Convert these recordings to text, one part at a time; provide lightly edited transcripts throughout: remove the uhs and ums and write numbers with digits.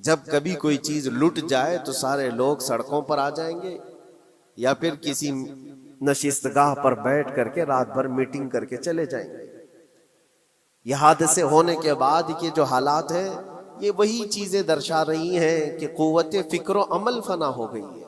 جب کبھی کوئی چیز لٹ جائے تو سارے لوگ سڑکوں پر آ جائیں گے یا پھر کسی نشستگاہ پر بیٹھ کر کے رات بھر میٹنگ کر کے چلے جائیں گے۔ یہ حادثے ہونے کے بعد کے جو حالات ہیں یہ وہی چیزیں درشا رہی ہیں کہ قوت فکر و عمل فنا ہو گئی ہے۔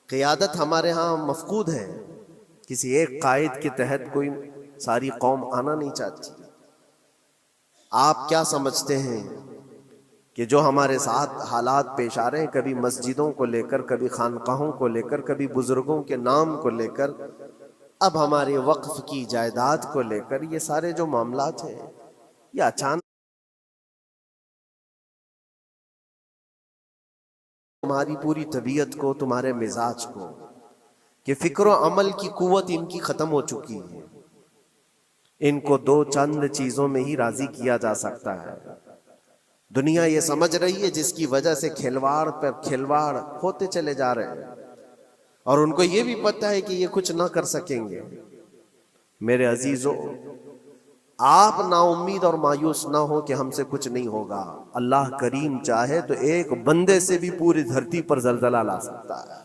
قیادت ہمارے ہاں مفقود ہے، کسی ایک قائد کے تحت کوئی ساری قوم آنا نہیں چاہتی۔ آپ کیا سمجھتے ہیں کہ جو ہمارے ساتھ حالات پیش آ رہے ہیں، کبھی مسجدوں کو لے کر، کبھی خانقاہوں کو لے کر، کبھی بزرگوں کے نام کو لے کر، اب ہمارے وقف کی جائیداد کو لے کر، یہ سارے جو معاملات ہیں یہ اچانک تمہاری پوری طبیعت کو، تمہارے مزاج کو، کہ فکر و عمل کی قوت ان کی ختم ہو چکی ہے۔ ان کو دو چند چیزوں میں ہی راضی کیا جا سکتا ہے۔ دنیا یہ سمجھ رہی ہے، جس کی وجہ سے کھلواڑ پر کھلواڑ ہوتے چلے جا رہے ہیں، اور ان کو یہ بھی پتہ ہے کہ یہ کچھ نہ کر سکیں گے۔ میرے عزیزو، آپ نا امید اور مایوس نہ ہو کہ ہم سے کچھ نہیں ہوگا۔ اللہ کریم چاہے تو ایک بندے سے بھی پوری دھرتی پر زلزلہ لا سکتا ہے۔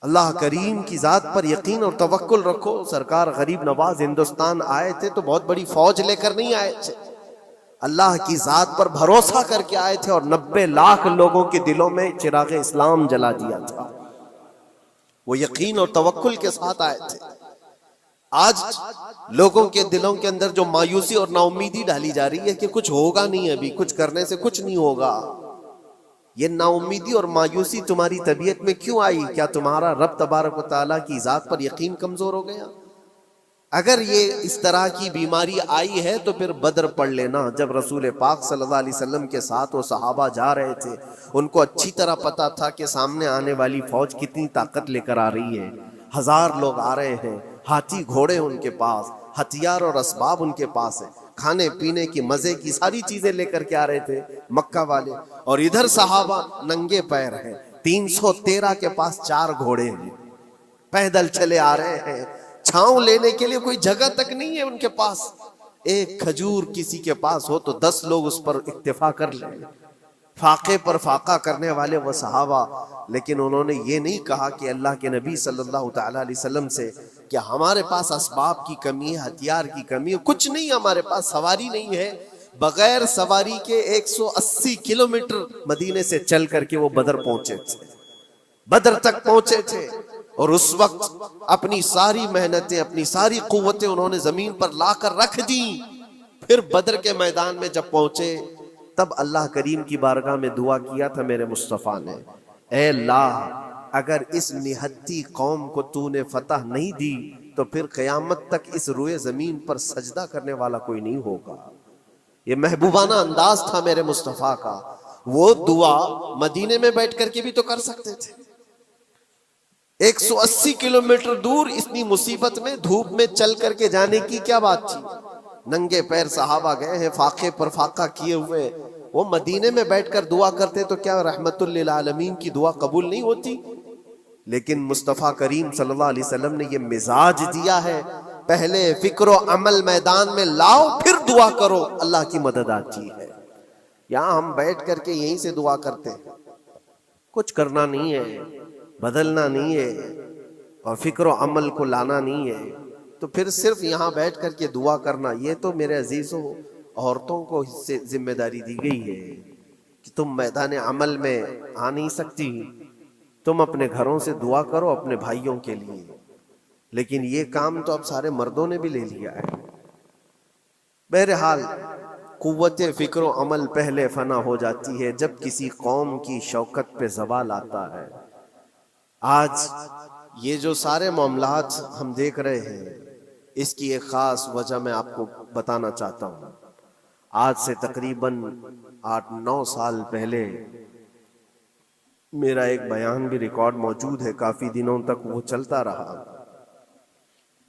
اللہ کریم کی ذات پر یقین اور توکل رکھو۔ سرکار غریب نواز ہندوستان آئے تھے تو بہت بڑی فوج لے کر نہیں آئے تھے، اللہ کی ذات پر بھروسہ کر کے آئے تھے، اور 90 لاکھ لوگوں کے دلوں میں چراغ اسلام جلا دیا تھا۔ وہ یقین اور توکل کے ساتھ آئے تھے۔ آج لوگوں کے دلوں کے اندر جو مایوسی اور نا امیدی ڈالی جا رہی ہے کہ کچھ ہوگا نہیں، ابھی کچھ کرنے سے کچھ نہیں ہوگا، یہ نا امیدی اور مایوسی تمہاری طبیعت میں کیوں آئی؟ کیا تمہارا رب تبارک و تعالیٰ کی ذات پر یقین کمزور ہو گیا؟ اگر یہ اس طرح کی بیماری آئی ہے تو پھر بدر پڑھ لینا۔ جب رسول پاک صلی اللہ علیہ وسلم کے ساتھ وہ صحابہ جا رہے تھے، ان کو اچھی طرح پتا تھا کہ سامنے آنے والی فوج کتنی طاقت لے کر آ رہی ہے۔ 1000 لوگ آ رہے ہیں، ہاتھی گھوڑے ان کے پاس، ہتھیار اور اسباب ان کے پاس ہیں، کھانے پینے کی مزے کی ساری چیزیں لے کر کے آ رہے تھے مکہ والے، اور ادھر صحابہ ننگے پیر ہیں۔ 313 کے پاس 4 گھوڑے ہیں، پیدل چلے آ رہے ہیں، چھاؤں لینے کے لیے کوئی جگہ تک نہیں ہے ان کے پاس۔ ایک کھجور کسی کے پاس ہو تو 10 لوگ اس پر اکتفا کر لیں۔ فاقے پر فاقہ کرنے والے وہ صحابہ، لیکن انہوں نے یہ نہیں کہا کہ اللہ کے نبی صلی اللہ تعالیٰ علیہ وسلم سے کہ ہمارے پاس اسباب کی کمی ہے، ہتھیار کی کمی ہے، کچھ نہیں، ہمارے پاس سواری نہیں ہے۔ بغیر سواری کے 180 کلومیٹر مدینے سے چل کر کے وہ بدر پہنچے تھے، بدر تک پہنچے تھے، اور اس وقت اپنی ساری محنتیں، اپنی ساری قوتیں انہوں نے زمین پر لا کر رکھ دیں۔ پھر بدر کے میدان میں جب پہنچے تب اللہ کریم کی بارگاہ میں دعا کیا تھا میرے مصطفیٰ نے، اے اللہ اگر اس نہتی قوم کو تو نے فتح نہیں دی تو پھر قیامت تک اس روئے زمین پر سجدہ کرنے والا کوئی نہیں ہوگا۔ یہ محبوبانہ انداز تھا میرے مصطفیٰ کا۔ وہ دعا مدینے میں بیٹھ کر کے بھی تو کر سکتے تھے۔ 180 کلومیٹر دور اتنی مصیبت میں دھوپ میں چل کر کے جانے کی کیا بات تھی؟ ننگے پیر صحابہ گئے ہیں، فاقے پر فاقہ کیے ہوئے، وہ مدینے میں بیٹھ کر دعا کرتے تو کیا رحمت للعالمین کی دعا قبول نہیں ہوتی؟ لیکن مصطفیٰ کریم صلی اللہ علیہ وسلم نے یہ مزاج دیا ہے، پہلے فکر و عمل میدان میں لاؤ پھر دعا کرو، اللہ کی مدد آتی ہے۔ یہاں ہم بیٹھ کر کے یہیں سے دعا کرتے ہیں، کچھ کرنا نہیں ہے، بدلنا نہیں ہے، اور فکر و عمل کو لانا نہیں ہے، تو پھر صرف یہاں بیٹھ کر کے دعا کرنا، یہ تو میرے عزیزوں عورتوں کو اس سے ذمہ داری دی گئی ہے کہ تم میدان عمل میں آ نہیں سکتی، تم اپنے گھروں سے دعا کرو اپنے بھائیوں کے لیے۔ لیکن یہ کام تو اب سارے مردوں نے بھی لے لیا ہے۔ بہرحال قوت فکر و عمل پہلے فنا ہو جاتی ہے جب کسی قوم کی شوکت پہ زوال آتا ہے۔ آج یہ جو سارے معاملات ہم دیکھ رہے ہیں، اس کی ایک خاص وجہ میں آپ کو بتانا چاہتا ہوں۔ آج سے تقریباً 8-9 سال پہلے میرا ایک بیان بھی ریکارڈ موجود ہے، کافی دنوں تک وہ چلتا رہا،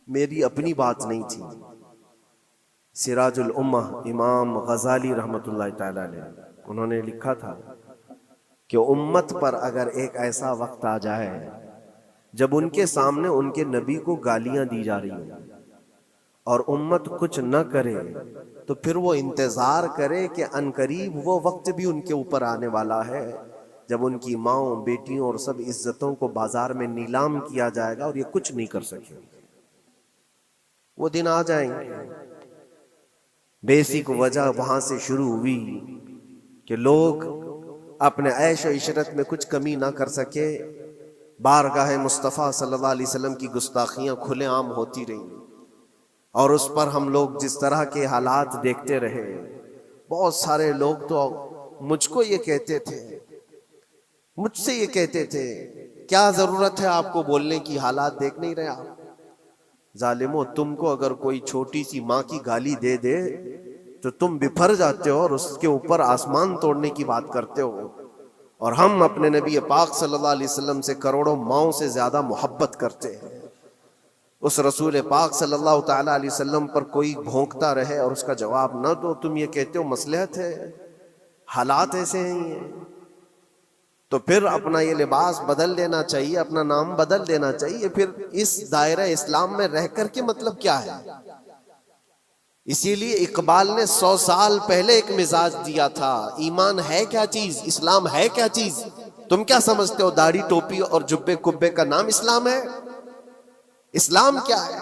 میری اپنی بات نہیں تھی۔ سراج الامہ امام غزالی رحمۃ اللہ تعالی علیہ، انہوں نے لکھا تھا کہ امت پر اگر ایک ایسا وقت آ جائے جب ان کے سامنے ان کے نبی کو گالیاں دی جا رہی ہیں، اور امت کچھ نہ کرے تو پھر وہ انتظار کرے کہ عنقریب وہ وقت بھی ان کے اوپر آنے والا ہے جب ان کی ماؤں بیٹیوں اور سب عزتوں کو بازار میں نیلام کیا جائے گا اور یہ کچھ نہیں کر سکے. وہ دن آ جائیں گے. بیسک وجہ وہاں سے شروع ہوئی کہ لوگ اپنے عیش و عشرت میں کچھ کمی نہ کر سکے. بارگاہ مصطفیٰ صلی اللہ علیہ وسلم کی گستاخیاں کھلے عام ہوتی رہیں اور اس پر ہم لوگ جس طرح کے حالات دیکھتے رہے. بہت سارے لوگ تو مجھ کو یہ کہتے تھے، مجھ سے یہ کہتے تھے کیا ضرورت ہے آپ کو بولنے کی، حالات دیکھ نہیں رہے آپ؟ ظالمو، تم کو اگر کوئی چھوٹی سی ماں کی گالی دے دے تو تم بپھر جاتے ہو اور اس کے اوپر آسمان توڑنے کی بات کرتے ہو. اور ہم اپنے نبی پاک صلی اللہ علیہ وسلم سے کروڑوں ماؤں سے زیادہ محبت کرتے ہیں. اس رسول پاک صلی اللہ تعالی علیہ وسلم پر کوئی بھونکتا رہے اور اس کا جواب نہ دو، تم یہ کہتے ہو مصلحت ہے، حالات ایسے ہیں. تو پھر اپنا یہ لباس بدل دینا چاہیے، اپنا نام بدل دینا چاہیے. پھر اس دائرہ اسلام میں رہ کر کے مطلب کیا ہے؟ اسی لیے اقبال نے 100 سال پہلے ایک مزاج دیا تھا، ایمان ہے کیا چیز، اسلام ہے کیا چیز. تم کیا سمجھتے ہو داڑھی ٹوپی اور جبے کبے کا نام اسلام ہے؟ اسلام کیا ہے؟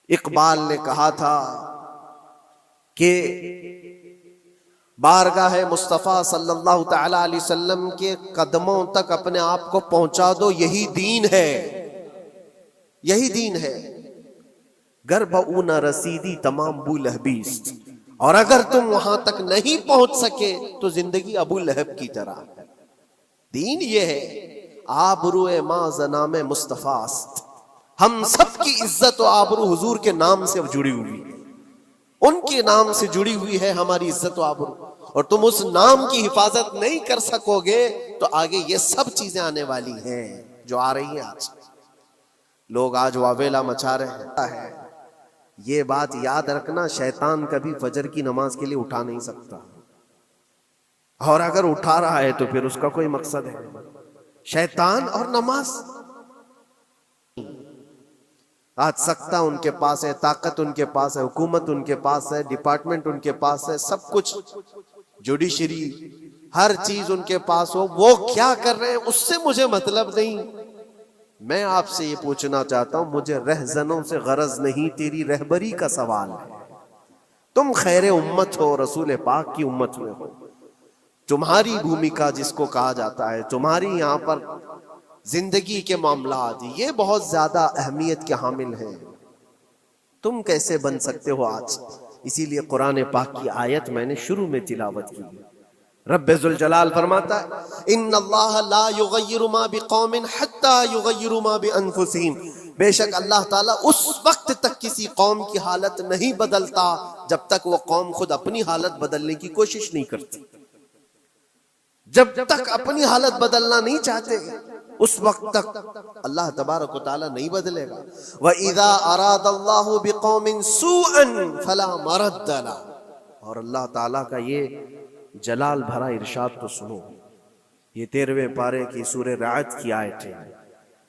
اقبال نے کہا تھا کہ بارگاہ مصطفیٰ صلی اللہ تعالی علیہ وسلم کے قدموں تک اپنے آپ کو پہنچا دو، یہی دین ہے، یہی دین ہے. گر بہو نہ رسیدی تمام بو لہبیست، اور اگر تم وہاں تک نہیں پہنچ سکے تو زندگی ابو لہب کی طرح. دین یہ ہے، آبرو ماں زنام مصطفیٰ است. ہم سب کی عزت و آبرو حضور کے نام سے جڑی ہوئی ہے، ان کے نام سے جڑی ہوئی ہے ہماری عزت و آبرو. اور تم اس نام کی حفاظت نہیں کر سکو گے تو آگے یہ سب چیزیں آنے والی ہیں جو آ رہی ہیں. آج لوگ آج واویلا مچا رہے ہیں. یہ بات یاد رکھنا، شیطان کبھی فجر کی نماز کے لیے اٹھا نہیں سکتا، اور اگر اٹھا رہا ہے تو پھر اس کا کوئی مقصد ہے. شیطان اور نماز، آج سکتہ ان کے پاس ہے، طاقت ان کے پاس ہے، حکومت ان کے پاس ہے، ڈپارٹمنٹ ان کے پاس ہے، سب کچھ، جوڈیشری، ہر چیز ان کے پاس ہو. وہ کیا کر رہے ہیں اس سے مجھے مطلب نہیں. میں آپ سے یہ پوچھنا چاہتا ہوں، مجھے رہزنوں سے غرض نہیں، تیری رہبری کا سوال ہے. تم خیر امت ہو، رسول پاک کی امت میں ہو. تمہاری بھومکا جس کو کہا جاتا ہے، تمہاری یہاں پر زندگی کے معاملات یہ بہت زیادہ اہمیت کے حامل ہیں. تم کیسے بن سکتے ہو آج؟ اسی لیے قرآن پاک کی آیت میں نے شروع میں تلاوت کی. رب ذوالجلال فرماتا ہے ان اللہ لا یغیر ما بقوم حتی یغیروا ما بانفسہم. بے شک اللہ تعالیٰ اس وقت تک کسی قوم کی حالت نہیں بدلتا جب تک وہ قوم خود اپنی حالت بدلنے کی کوشش نہیں کرتی. جب تک اپنی حالت بدلنا نہیں چاہتے اس وقت تک اللہ تبارک و تعالیٰ نہیں بدلے گا. وَإِذَا أَرَادَ اللَّهُ بِقَوْمٍ سُوءًا فَلَا مَرَدَّ لَهُ. اور اللہ تعالیٰ کا یہ جلال بھرا ارشاد تو سنو، یہ 13ویں پارے کی سورہ رعد کی آیت ہے.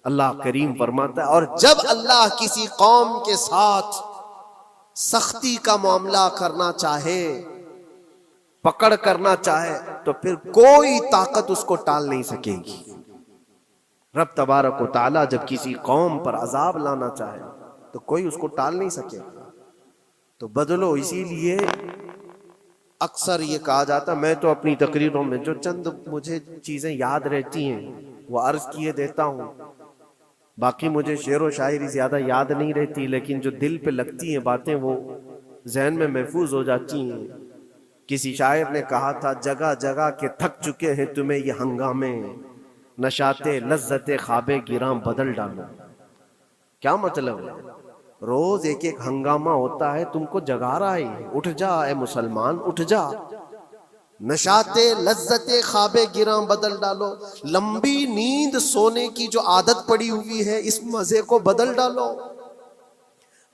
اللہ کریم فرماتا ہے اور جب اللہ کسی قوم کے ساتھ سختی کا معاملہ کرنا چاہے، پکڑ کرنا چاہے، تو پھر کوئی طاقت اس کو ٹال نہیں سکے گی. رب تبارک و تعالیٰ جب کسی قوم پر عذاب لانا چاہے تو کوئی اس کو ٹال نہیں سکے. تو بدلو. اسی لیے اکثر یہ کہا جاتا، میں تو اپنی تقریروں میں جو چند مجھے چیزیں یاد رہتی ہیں وہ عرض کیے دیتا ہوں. باقی مجھے شعر و شاعری زیادہ یاد نہیں رہتی، لیکن جو دل پہ لگتی ہیں باتیں وہ ذہن میں محفوظ ہو جاتی ہیں. کسی شاعر نے کہا تھا جگہ جگہ کے تھک چکے ہیں تمہیں یہ ہنگامے، نشاط لذت خواب گراں بدل ڈالو. کیا مطلب ہے؟ روز ایک ایک ہنگامہ ہوتا ہے، تم کو جگا رہا ہے. اٹھ جا اے مسلمان، اٹھ جا. نشاط لذت خواب گراں بدل ڈالو. لمبی نیند سونے کی جو عادت پڑی ہوئی ہے اس مزے کو بدل ڈالو.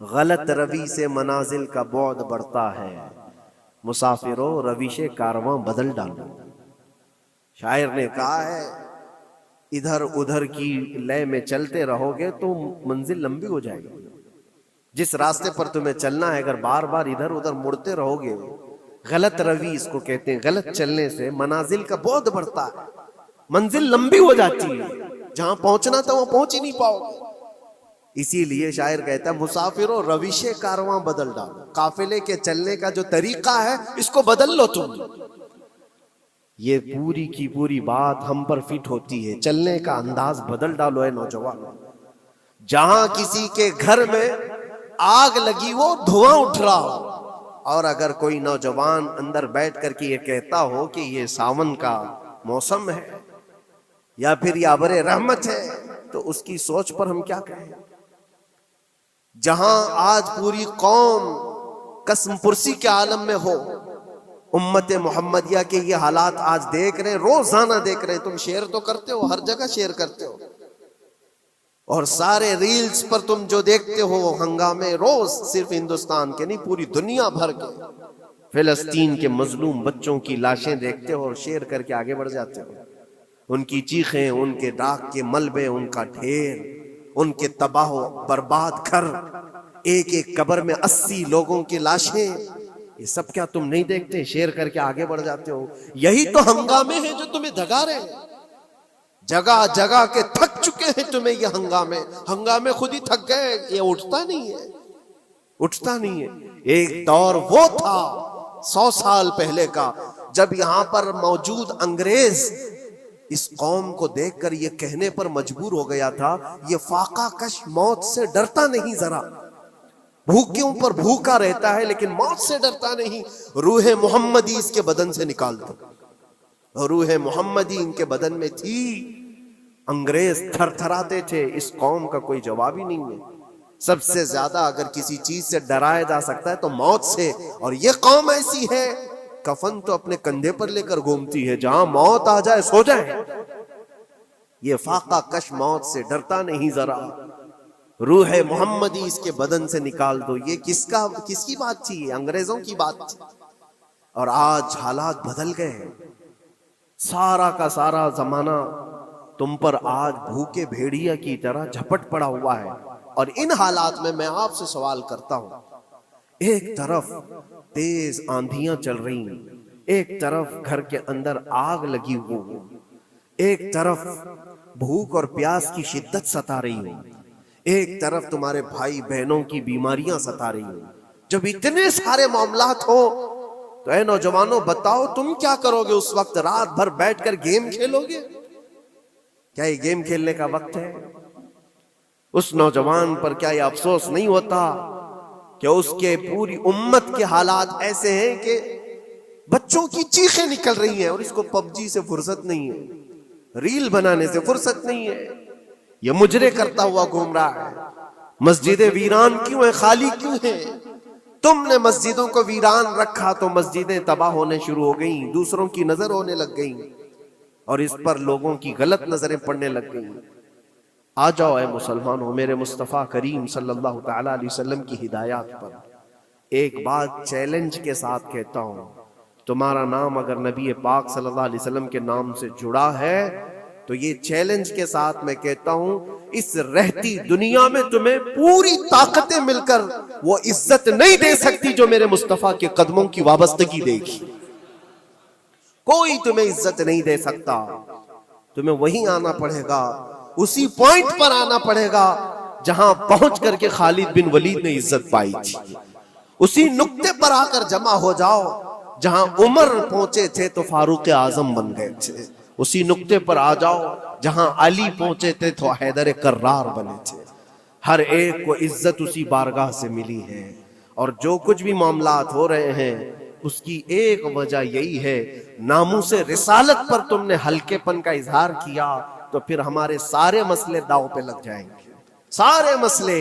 غلط روی سے منازل کا بعد بڑھتا ہے، مسافروں رویش کارواں بدل ڈالو. شاعر نے کہا ہے ادھر ادھر کی لے میں چلتے رہو گے تو منزل لمبی ہو جائے گی. جس راستے پر تمہیں چلنا ہے، اگر بار بار ادھر ادھر مڑتے رہو گے، غلط روی اس کو کہتے ہیں، غلط چلنے سے منازل کا بعد بڑھتا ہے، منزل لمبی ہو جاتی ہے، جہاں پہنچنا تھا وہاں پہنچ ہی نہیں پاؤ گے۔ اسی لیے شاعر کہتا ہے مسافروں روش کارواں بدل ڈالو، قافلے کے چلنے کا جو طریقہ ہے اس کو بدل لو تم۔ یہ پوری کی پوری بات ہم پر فٹ ہوتی ہے، چلنے کا انداز بدل ڈالو اے نوجوان۔ جہاں کسی کے گھر میں آگ لگی ہو، دھواں اٹھ رہا ہو، اور اگر کوئی نوجوان اندر بیٹھ کر کے یہ کہتا ہو کہ یہ ساون کا موسم ہے یا پھر یہ ابر رحمت ہے، تو اس کی سوچ پر ہم کیا کہیں؟ جہاں آج پوری قوم قسم پرسی کے عالم میں ہو، امت محمدیہ کے یہ حالات آج دیکھ رہے ہیں، روزانہ دیکھ رہے ہیں۔ تم شیئر تو کرتے ہو، ہر جگہ شیئر کرتے ہو، اور سارے ریلز پر تم جو دیکھتے ہو ہنگامے، روز صرف ہندوستان کے نہیں پوری دنیا بھر کے فلسطین کے مظلوم بچوں کی لاشیں دیکھتے ہو اور شیئر کر کے آگے بڑھ جاتے ہو۔ ان کی چیخیں، ان کے ڈاک کے ملبے، ان کا ڈھیر، ان کے تباہ و برباد گھر، ایک ایک قبر میں 80 لوگوں کی لاشیں، یہ سب کیا تم نہیں دیکھتے؟ شیئر کر کے آگے بڑھ جاتے ہو۔ یہی تو ہنگامے ہیں جو تمہیں دھگا رہے ہیں، جگہ جگہ کے تھک چکے ہیں تمہیں یہ ہنگامے خود ہی تھک گئے، یہ اٹھتا نہیں ہے۔ ایک دور وہ تھا 100 سال پہلے کا، جب یہاں پر موجود انگریز اس قوم کو دیکھ کر یہ کہنے پر مجبور ہو گیا تھا، یہ فاقہ کش موت سے ڈرتا نہیں، ذرا بھوکیوں پر بھوکا رہتا ہے لیکن موت سے ڈرتا نہیں۔ روح محمدی اس کے بدن سے نکال دو، روح محمدی ان کے بدن میں تھی، انگریز تھر تھراتے تھے۔ اس قوم کا کوئی جواب ہی نہیں ہے۔ سب سے زیادہ اگر کسی چیز سے ڈرایا جا سکتا ہے تو موت سے، اور یہ قوم ایسی ہے کفن تو اپنے کندھے پر لے کر گھومتی ہے، جہاں موت آ جائے سو جائے۔ یہ فاقہ کش موت سے ڈرتا نہیں ذرا، روح محمدی اس کے بدن سے نکال دو۔ یہ کس کی بات تھی؟ یہ انگریزوں کی بات تھی۔ اور آج حالات بدل گئے ہیں، سارا کا سارا زمانہ تم پر آج بھوکے بھیڑیا کی طرح جھپٹ پڑا ہوا ہے۔ اور ان حالات میں آپ سے سوال کرتا ہوں، ایک طرف تیز آندھیاں چل رہی ہیں، ایک طرف گھر کے اندر آگ لگی ہوئی، ایک طرف بھوک اور پیاس کی شدت ستا رہی ہے، ایک طرف تمہارے بھائی بہنوں کی بیماریاں ستا رہی ہیں۔ جب اتنے سارے معاملات ہو تو اے نوجوانوں بتاؤ تم کیا کرو گے اس وقت؟ رات بھر بیٹھ کر گیم کھیلو گے؟ کیا یہ گیم کھیلنے کا وقت ہے؟ اس نوجوان پر کیا یہ افسوس نہیں ہوتا کہ اس کے پوری امت کے حالات ایسے ہیں کہ بچوں کی چیخیں نکل رہی ہیں اور اس کو پب جی سے فرصت نہیں ہے، ریل بنانے سے فرصت نہیں ہے، یہ مجرے کرتا ہوا گھوم رہا ہے۔ مسجدیں ویران کیوں ہیں؟ خالی کیوں ہیں؟ تم نے مسجدوں کو ویران رکھا تو مسجدیں تباہ ہونے شروع ہو گئیں، دوسروں کی نظر ہونے لگ گئیں، اور اس پر لوگوں کی غلط نظریں پڑنے لگ گئیں۔ آ جاؤ اے مسلمانوں، میرے مصطفیٰ کریم صلی اللہ تعالیٰ علیہ وسلم کی ہدایات پر ایک بات چیلنج کے ساتھ کہتا ہوں، تمہارا نام اگر نبی پاک صلی اللہ علیہ وسلم کے نام سے جڑا ہے تو یہ چیلنج کے ساتھ میں کہتا ہوں، اس رہتی دنیا میں تمہیں پوری طاقتیں مل کر وہ عزت نہیں دے سکتی جو میرے مصطفیٰ کے قدموں کی وابستگی دے گی۔ کوئی تمہیں عزت نہیں دے سکتا، تمہیں وہیں آنا پڑے گا، اسی پوائنٹ پر آنا پڑے گا جہاں پہنچ کر کے خالد بن ولید نے عزت پائی تھی۔ اسی نقطے پر آ کر جمع ہو جاؤ جہاں عمر پہنچے تھے تو فاروق اعظم بن گئے تھے، اسی نقطے پر آ جاؤ جہاں علی پہنچے تھے تو حیدر کرار بنے تھے۔ ہر ایک کو عزت اسی بارگاہ سے ملی ہے، اور جو کچھ بھی معاملات ہو رہے ہیں اس کی ایک وجہ یہی ہے، ناموس رسالت پر تم نے ہلکے پن کا اظہار کیا تو پھر ہمارے سارے مسئلے داؤ پہ لگ جائیں گے، سارے مسئلے۔